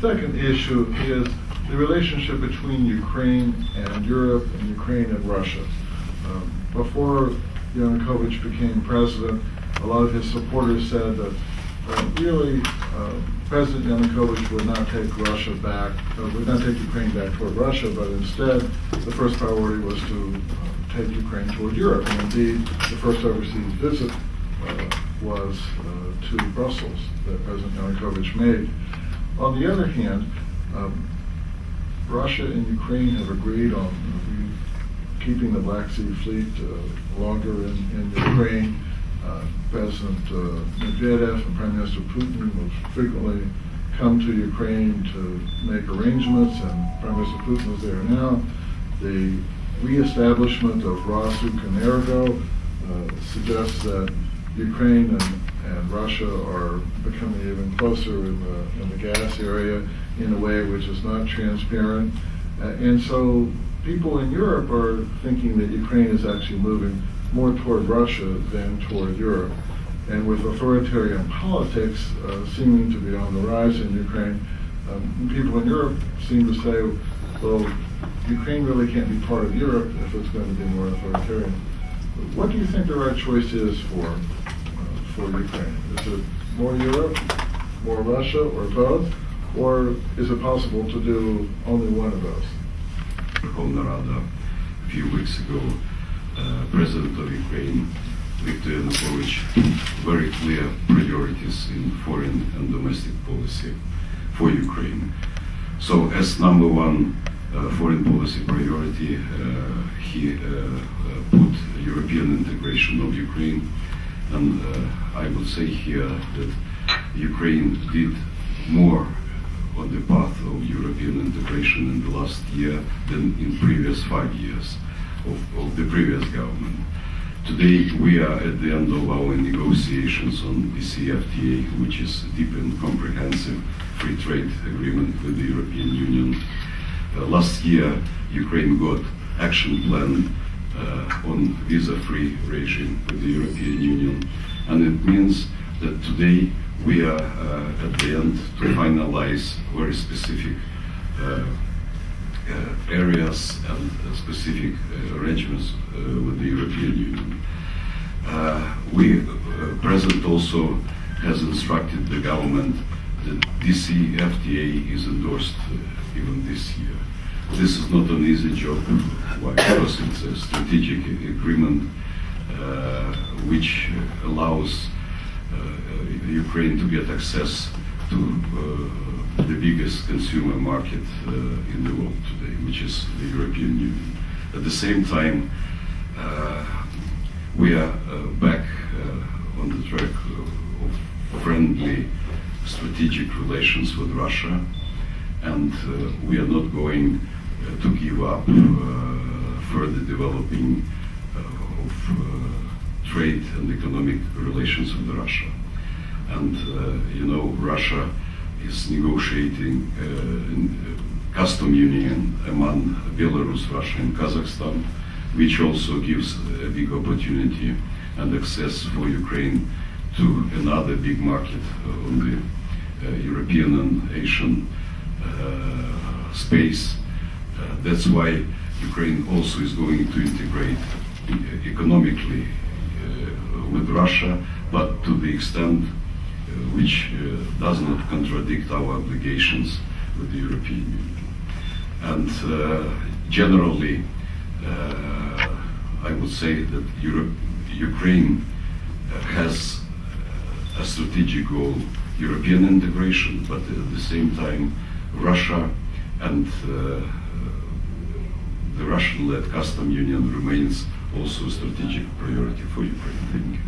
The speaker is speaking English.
second issue is the relationship between Ukraine and Europe and Ukraine and Russia. Before Yanukovych became president, a lot of his supporters said that really President Yanukovych would not take Russia back, would not take Ukraine back toward Russia, but instead the first priority was to take Ukraine toward Europe. And indeed, the first overseas visit was to Brussels that President Yanukovych made. On the other hand, Russia and Ukraine have agreed on keeping the Black Sea Fleet longer in Ukraine. President Medvedev and Prime Minister Putin will frequently come to Ukraine to make arrangements, and Prime Minister Putin is there now. The reestablishment of Rasuk and Ergo suggests that Ukraine and Russia are becoming even closer in the gas area in a way which is not transparent. And so people in Europe are thinking that Ukraine is actually moving more toward Russia than toward Europe. And with authoritarian politics seeming to be on the rise in Ukraine, people in Europe seem to say, well, Ukraine really can't be part of Europe if it's going to be more authoritarian. What do you think the right choice is for Ukraine? Is it more Europe, more Russia, or both? Or is it possible to do only one of those? Verkhovna Rada a few weeks ago, President of Ukraine, Viktor Yanukovych, very clear priorities in foreign and domestic policy for Ukraine. So as number one foreign policy priority, he put European integration of Ukraine. And I would say here that Ukraine did more on the path of European integration in the last year than in previous 5 years of the previous government. Today we are at the end of our negotiations on DCFTA, which is a deep and comprehensive free trade agreement with the European Union. Last year Ukraine got action plan on visa-free regime with the European Union, and it means that today we are at the end to finalize very specific areas and specific arrangements with the European Union. President also has instructed the government that DCFTA is endorsed even this year. This is not an easy job. Why? Because it's a strategic agreement which allows Ukraine to get access to the biggest consumer market in the world today, which is the European Union. At the same time, we are back on the track of friendly strategic relations with Russia, and we are not going to give up further developing of trade and economic relations with Russia. And Russia is negotiating custom union among Belarus, Russia, and Kazakhstan, which also gives a big opportunity and access for Ukraine to another big market on the European and Asian space. That's why Ukraine also is going to integrate economically with Russia, but to the extent which does not contradict our obligations with the European Union. And generally, I would say that Ukraine has a strategic goal, European integration, but at the same time, Russia and the Russian-led custom union remains also a strategic priority for Ukraine. Thank you.